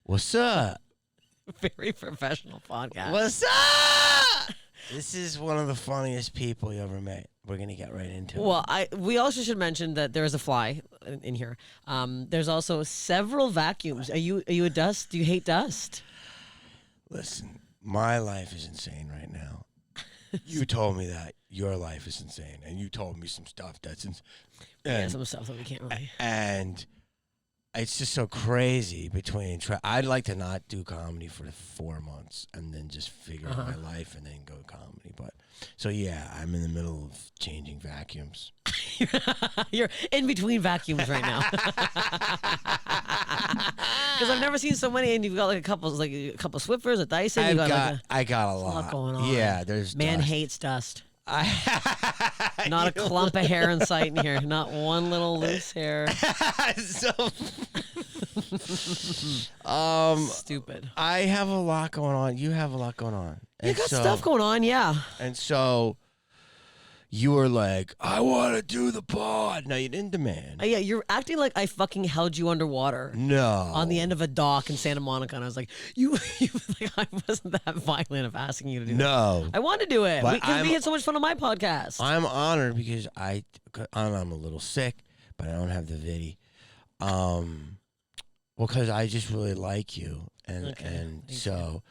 What's up? Very professional podcast. What's up? This is one of the funniest people you ever met. We're gonna get right into it. Well, we also should mention that there is a fly in here. There's also several vacuums. Are you a dust? Do you hate dust? Listen, my life is insane right now. You told me that your life is insane, and you told me some stuff that's insane. Yeah, some stuff that we can't really. And it's just so crazy between. I'd like to not do comedy for 4 months and then just figure out my life and then go comedy. But so yeah, I'm in the middle of changing vacuums. You're in between vacuums right now. Because I've never seen so many, and you've got like a couple Swiffers, a Dyson. I got a lot going on. Yeah, there's man dust. hates dust. Not a clump of hair in sight in here. Not one little loose hair. Stupid. I have a lot going on. You have a lot going on. You got stuff going on, yeah. And so you were like, I want to do the pod. No, you didn't demand. Yeah, you're acting like I fucking held you underwater. No. On the end of a dock in Santa Monica, and I was like, you like, I wasn't that violent of asking you to do that. No. I want to do it. But Because we had so much fun on my podcast. I'm honored because I'm a little sick, but I don't have the viddy. Well, because I just really like you. And so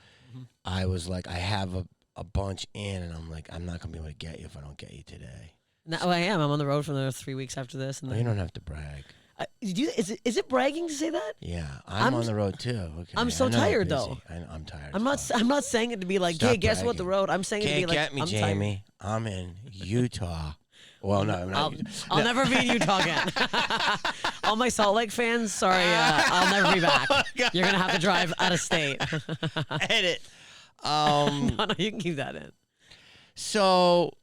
I was like, I have a bunch in, and I'm like, I'm not going to be able to get you if I don't get you today. No, I am. I'm on the road for another 3 weeks after this. And You don't have to brag. Is it bragging to say that? Yeah, I'm on the road too. Okay. I'm so tired though. I'm tired. I'm not saying it to be like, Stop hey, guess what? bragging. The road. I'm saying it to be like, Can't get me, I'm Jamie. I'm in Utah. Well, no, I'm not. I'll never be in Utah again. All my Salt Lake fans, sorry, I'll never be back. You're gonna have to drive out of state. Edit. No, you can keep that in. So,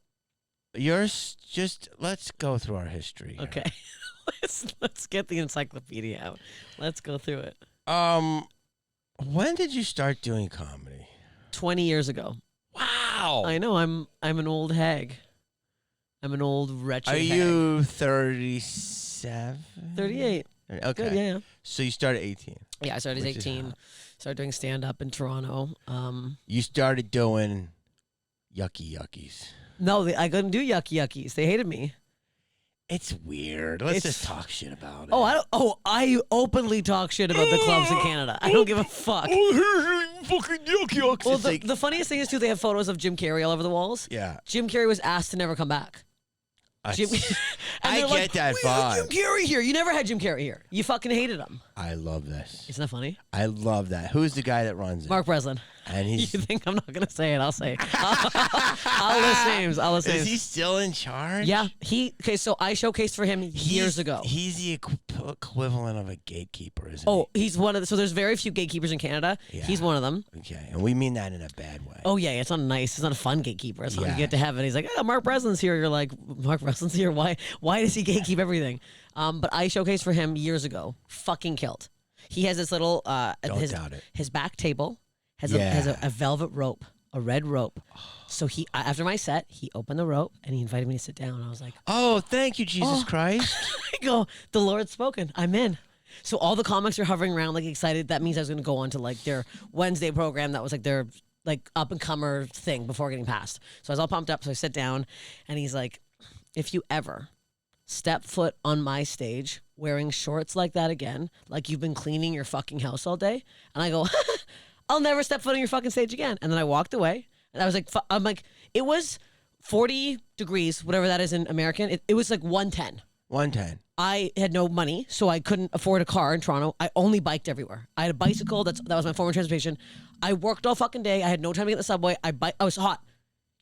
let's go through our history. Okay. Let's get the encyclopedia out. Let's go through it. When did you start doing comedy? 20 years ago. Wow. I know. I'm an old hag. I'm an old wretched Are hag. you 37? 38. Okay. Good, yeah. So you started 18. Yeah, I started at Which is 18. hot. Started doing stand-up in Toronto. You started doing yuckies. No, I couldn't do yuckies. They hated me. It's weird. Let's just talk shit about it. I openly talk shit about the clubs in Canada. I don't give a fuck. Fucking yucky. Well, the funniest thing is, too, they have photos of Jim Carrey all over the walls. Yeah. Jim Carrey was asked to never come back. Jim, I they're get that we had vibe. Jim Carrey here. You never had Jim Carrey here. You fucking hated him. I love this. Isn't that funny? I love that. Who's the guy that runs it? Mark Breslin. And You he's think I'm not going to say it? I'll say it. I'll list names. Is he still in charge? Yeah. So I showcased for him years ago. He's the equivalent of a gatekeeper, isn't he? Oh, he's one of the, so there's very few gatekeepers in Canada. Yeah. He's one of them. Okay, and we mean that in a bad way. Oh, yeah, it's not nice. It's not a fun gatekeeper. It's not Yeah. you get to heaven. He's like, Mark Breslin's here. You're like, Mark Breslin's here? Why does he gatekeep everything? But I showcased for him years ago. Fucking killed. He has this little, Don't doubt it. his back table has Yeah. a velvet rope, a red rope. So after my set, he opened the rope and he invited me to sit down. I was like, Oh, thank you, Jesus Christ. I go, the Lord's spoken. I'm in. So all the comics are hovering around like excited. That means I was going to go on to like their Wednesday program. That was like their like up and comer thing before getting passed. So I was all pumped up. So I sit down and he's like, if you ever step foot on my stage wearing shorts like that again, like you've been cleaning your fucking house all day. And I go, I'll never step foot on your fucking stage again. And then I walked away and I was like, I'm like, it was 40 degrees, whatever that is in American. It was like 110. 110. I had no money, so I couldn't afford a car in Toronto. I only biked everywhere. I had a bicycle. That was my form of transportation. I worked all fucking day. I had no time to get in the subway. I was hot.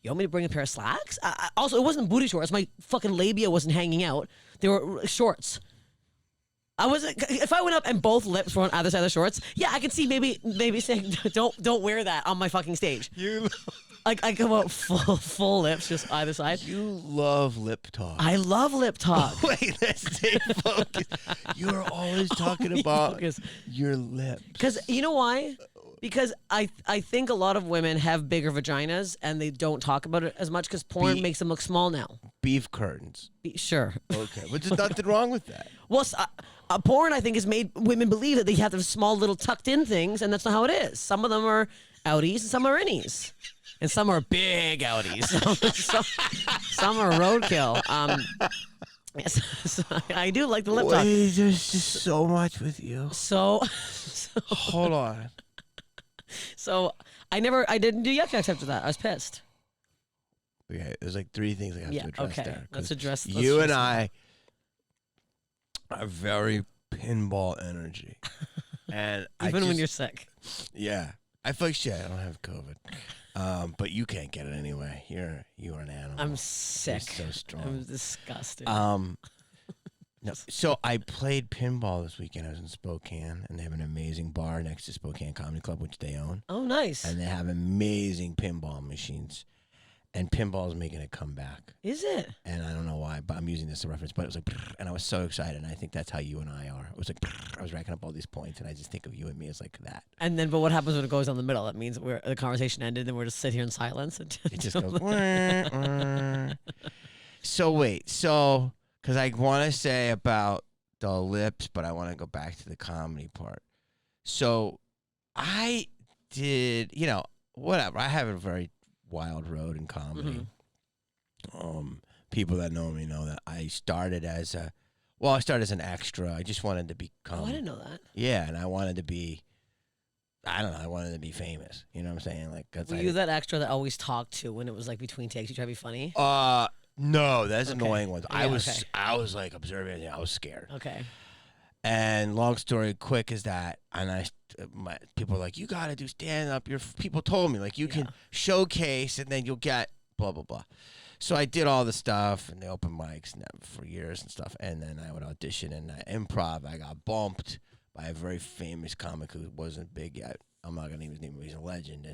You want me to bring a pair of slacks? Also, it wasn't booty shorts. My fucking labia wasn't hanging out. They were shorts. I wasn't. If I went up and both lips were on either side of the shorts, yeah, I could see maybe saying don't wear that on my fucking stage. You Like I come out full lips, just either side. You love lip talk. I love lip talk. Wait, let's stay focused. You're always talking about focus. your lips. Because you know why? Because I think a lot of women have bigger vaginas and they don't talk about it as much because porn makes them look small now. beef curtains. Sure. Okay, but there's nothing wrong with that. Well, porn, I think, has made women believe that they have to have small little tucked in things, and that's not how it is. Some of them are outies, and some are innies, and some are big outies. Some are roadkill. Yes, so I do like the lip tuck. Wait, there's just so much with you. So Hold on. I didn't do yuck yucks after that. I was pissed. Okay, there's like 3 things I have to address okay. there. Let's address. You and I are very pinball energy, and even when you're sick. Yeah, I feel like shit. I don't have COVID, but you can't get it anyway. You are an animal. I'm sick. You're so strong. I'm disgusted. No, so I played pinball this weekend. I was in Spokane, and they have an amazing bar next to Spokane Comedy Club, which they own. Oh, nice. And they have amazing pinball machines. And pinball is making a comeback. Is it? And I don't know why, but I'm using this as a reference. But it was like, and I was so excited. And I think that's how you and I are. It was like, I was racking up all these points, and I just think of you and me as like that. And then, but what happens when it goes down the middle? That means the conversation ended, and we're just sit here in silence. It just goes. Wah, wah. So wait, because I want to say about the lips, but I want to go back to the comedy part. So I did, whatever. I have a very wild road in comedy. People that know me know that I started as an extra. I just wanted to become. Oh, I didn't know that. Yeah, and I wanted to be. I don't know. I wanted to be famous. You know what I'm saying? Like, were you that extra that always talked to when it was like between takes? You try to be funny. No, that's annoying ones. Yeah, I was like observing. I was scared. Okay. And long story quick is that, and people are like, you got to do stand up. People told me like you can showcase and then you'll get blah blah blah. So I did all the stuff and the open mics for years and stuff, and then I would audition and improv. I got bumped by a very famous comic who wasn't big yet. I'm not gonna use his name, but he's a legend.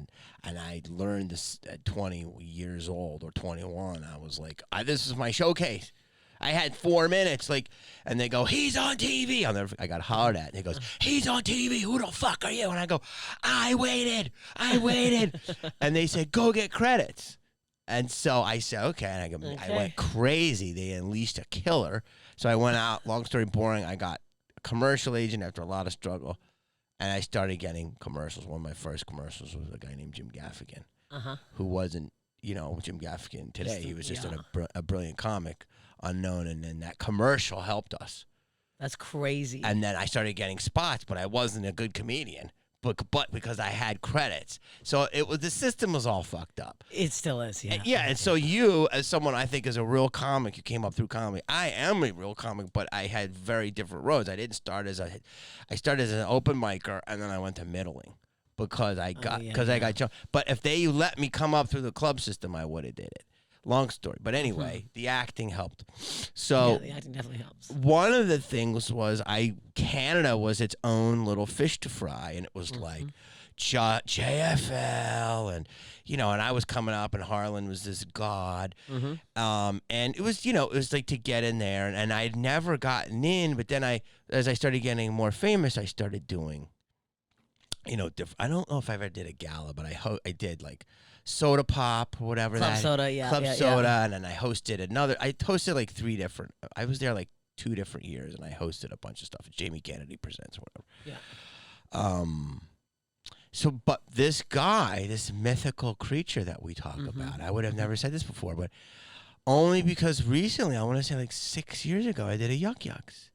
And I learned this at 20 years old or 21. I was like, this is my showcase. I had 4 minutes, and they go, he's on TV. I got hollered at, and he goes, he's on TV. Who the fuck are you? And I go, I waited. And they said, go get credits. And so I said, okay. And I went crazy. They unleashed a killer. So I went out. Long story boring. I got a commercial agent after a lot of struggle, and I started getting commercials. One of my first commercials was a guy named Jim Gaffigan, who wasn't, Jim Gaffigan today. He was just a brilliant comic. Unknown, and then that commercial helped us. That's crazy. And then I started getting spots, but I wasn't a good comedian, but because I had credits. So the system was all fucked up. It still is, yeah. And so you, as someone I think is a real comic, you came up through comedy. I am a real comic, but I had very different roads. I didn't start I started as an open micer, and then I went to middling because I got jumped. But if they let me come up through the club system, I would have did it. Long story. But anyway, the acting helped. So the acting definitely helps. One of the things was Canada was its own little fish to fry, and it was like JFL and and I was coming up, and Harlan was this god. And it was it was like to get in there, and I'd never gotten in, but then as I started getting more famous, I started doing different. I don't know if I ever did a gala, but I did like Soda Pop or whatever. Club Soda. And then I hosted I hosted like 3 different. I was there like 2 different years, and I hosted a bunch of stuff. Jamie Kennedy Presents or whatever. So, but this guy, this mythical creature that we talk about, I would have never said this before, but only because recently, I want to say like 6 years ago, I did a Yuck Yucks.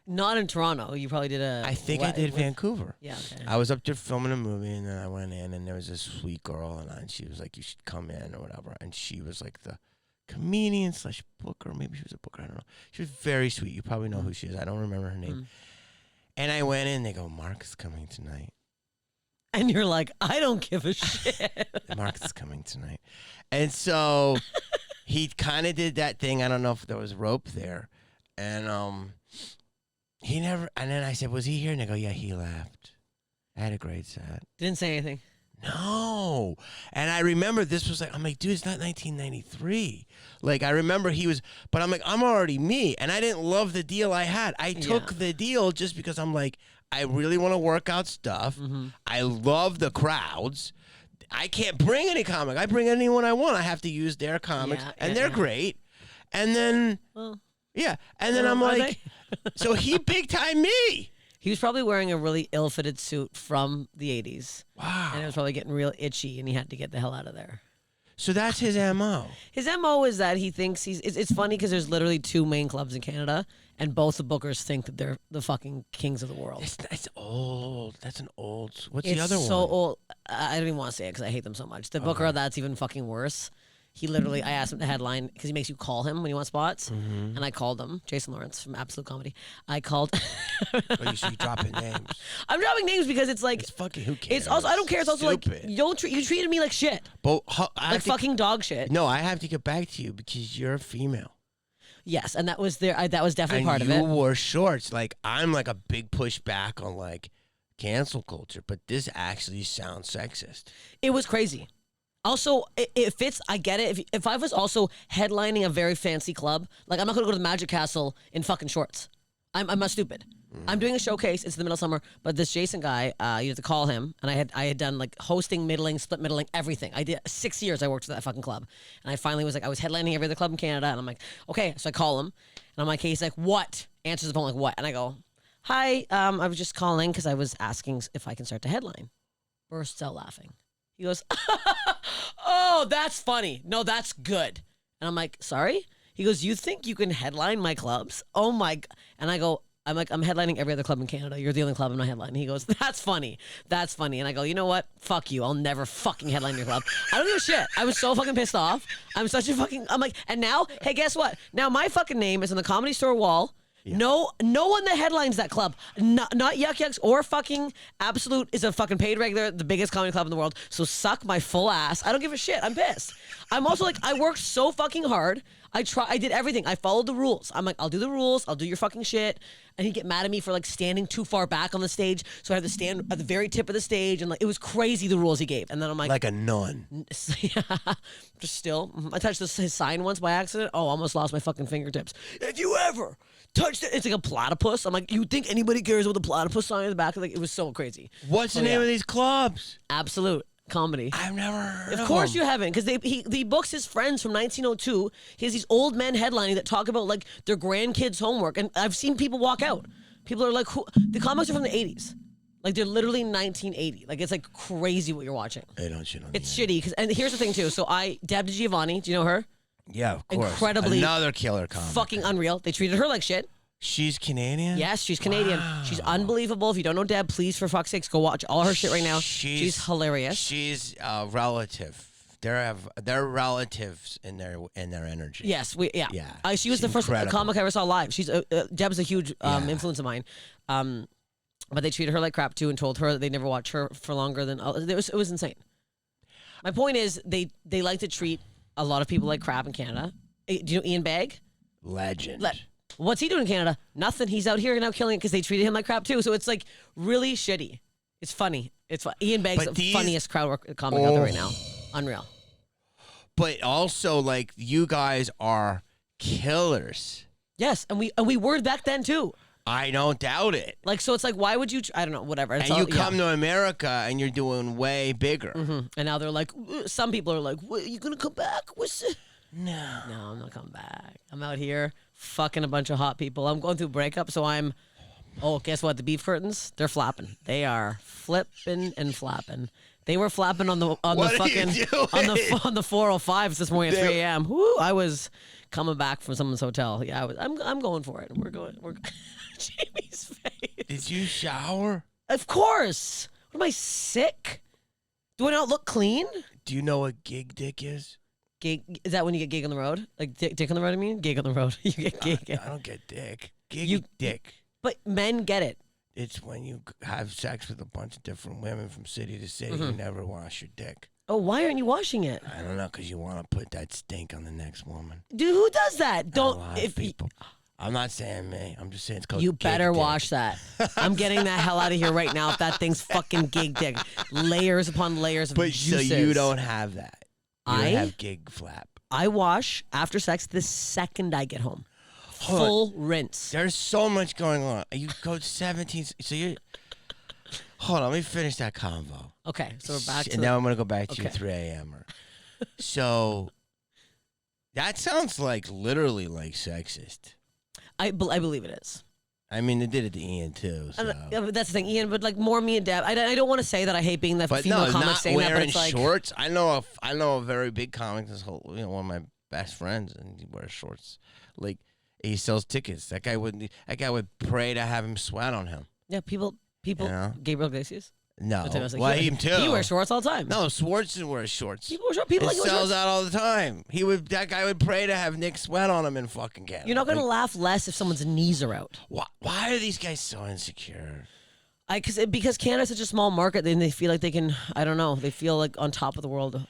Not in Toronto. You probably did I think I did Vancouver. Yeah, okay. I was up there filming a movie, and then I went in, and there was this sweet girl, and she was like, you should come in or whatever. And she was like the comedian / booker. Maybe she was a booker. I don't know. She was very sweet. You probably know who she is. I don't remember her name. And I went in. They go, Mark is coming tonight. And you're like, I don't give a shit. Mark is coming tonight. And so he kind of did that thing. I don't know if there was rope there. And he never, and then I said, was he here? And they go, yeah, he left. I had a great set. Didn't say anything. No. And I remember this was like, I'm like, dude, it's not 1993. Like, I remember he was, but I'm like, I'm already me. And I didn't love the deal I had. I took the deal just because I'm like, I really want to work out stuff. I love the crowds. I can't bring any comic. I bring anyone I want. I have to use their comics, and they're great. And then, Well, yeah. And then I'm are like, so he big time me. he was probably wearing a really ill-fitted suit from the 80s. Wow. And it was probably getting real itchy, and he had to get the hell out of there. So that's his MO. His MO is that he thinks it's funny because there's literally 2 main clubs in Canada, and both the bookers think that they're the fucking kings of the world. That's old. That's an old. What's It's the other so one? old. I don't even want to say it because I hate them so much. The booker that's even fucking worse. He literally, I asked him to headline because he makes you call him when you want spots, and I called him, Jason Lawrence from Absolute Comedy. I called. Oh, you should dropping names. I'm dropping names because it's like It's fucking who cares? it's also I don't care. It's also like Stupid. you treated me like shit, But like fucking dog shit. No, I have to get back to you because you're a female. Yes, and that was that was definitely And part of you it. wore shorts. Like I'm like a big pushback on like cancel culture, but this actually sounds sexist. It was crazy. Also, it fits. I get it. If I was also headlining a very fancy club, like I'm not gonna go to the Magic Castle in fucking shorts. I'm not stupid. I'm doing a showcase. It's the middle of summer, but this Jason guy, you have to call him, and I had done like hosting, middling, split middling, everything. I did 6 years. I worked for that fucking club, and I finally was like, I was headlining every other club in Canada, and I'm like, okay. So I call him, and I'm like, hey, he's like, what? Answers the phone like, what? And I go, hi, I was just calling because I was asking if I can start to headline. Bursts out laughing. He goes, oh, that's funny. No, that's good. And I'm like, sorry? He goes, you think you can headline my clubs? Oh my. And I go, I'm like, I'm headlining every other club in Canada. You're the only club I'm not headlining. He goes, that's funny. That's funny. And I go, you know what? Fuck you. I'll never fucking headline your club. I don't give a shit. I was so fucking pissed off. I'm like, and now, hey, guess what? Now my fucking name is on the Comedy Store wall. Yeah. No one that headlines that club, not Yuck Yucks or fucking Absolute is a fucking paid regular, the biggest comedy club in the world. So suck my full ass. I don't give a shit. I'm pissed. I'm also like, I worked so fucking hard. I did everything. I followed the rules. I'm like, I'll do the rules. I'll do your fucking shit. And he'd get mad at me for like standing too far back on the stage. So I had to stand at the very tip of the stage. And like, it was crazy the rules he gave. And then I'm like a nun. Just still. I touched his sign once by accident. Oh, almost lost my fucking fingertips. If you ever touched it, it's like a platypus. I'm like, you think anybody cares about the platypus sign in the back? Like, it was so crazy. What's the name of these clubs? Absolute Comedy. I've never heard of course you haven't, because he books his friends from 1902. He has these old men headlining that talk about like their grandkids' homework, and I've seen people walk out. People are like, "Who?" The comics are from the 80s, like they're literally 1980. Like it's like crazy what you're watching. They don't shit on It's shitty, and here's the thing too. So Deb Giovanni, do you know her? Yeah, of course. Incredibly another killer comic. Fucking unreal. They treated her like shit. She's Canadian? Yes, she's Canadian. Wow. She's unbelievable. If you don't know Deb, please, for fuck's sakes, go watch all her shit right now. She's hilarious. She's relative. They're relatives in their energy. Yes, yeah. She was she's the first incredible. comic I ever saw live. She's Deb's a huge influence of mine. But they treated her like crap too, and told her that they never watch her for longer than it was insane. My point is, they like to treat a lot of people like crap in Canada. Do you know Ian Bagg? Legend. What's he doing in Canada? Nothing. He's out here now killing it because they treated him like crap too. So it's like really shitty. It's funny. It's Ian Bagg's the funniest crowd work comic out there right now. Unreal. But also, like, you guys are killers. Yes, and we were back then too. I don't doubt it. Like, so it's like, why would you? I don't know. Whatever. It's and you come to America and you're doing way bigger. Mm-hmm. And now they're like, some people are like, "What, you gonna come back? No, I'm not coming back. I'm out here fucking a bunch of hot people. I'm going through a breakup, so I'm. Oh, guess what? The beef curtains, they're flapping. They are flipping and flapping. They were flapping on the fucking on the 405s this morning at 3 a.m. Woo! I was coming back from someone's hotel. Yeah, I'm going for it. We're Jamie's face. Did you shower? Of course. What am I, sick? Do I not look clean? Do you know what gig dick is? Gig, is that when you get gig on the road? Like dick on the road, I mean? Gig on the road. You get gig. I don't get dick. Gig dick. But men get it. It's when you have sex with a bunch of different women from city to city. You never wash your dick. Oh, why aren't you washing it? I don't know, because you want to put that stink on the next woman. Dude, who does that? Don't. A lot of people. I'm not saying me. I'm just saying it's called You gig better dick. wash that. I'm getting that hell out of here right now if that thing's fucking gig dick. Layers upon layers of juices. So you don't have that. You don't have gig flap. I wash after sex the second I get home. Full rinse. There's so much going on. You go 17. So you. Hold on. Let me finish that convo. Okay. So we're back to. And now I'm going to go back to you 3 a.m. So That sounds like literally like sexist. I believe it is. I mean, they did it to Ian too. So. Yeah, but that's the thing, Ian. But like more me and Deb. I don't want to say that I hate being the But female no, comic not saying that, but wearing it's like shorts. I know a very big comic. This whole, one of my best friends, and he wears shorts. Like he sells tickets. That guy would pray to have him sweat on him. yeah, people. You know? Gabriel Iglesias. No, I was like, well, he him too. He wears shorts all the time. No, Swartz wears shorts. People wear shorts. People It like wear sells shorts. out all the time. That guy would pray to have Nick sweat on him in fucking Canada. You're not gonna laugh less if someone's knees are out. Why are these guys so insecure? Because Canada's such a small market, then they feel like they can. I don't know. They feel like on top of the world.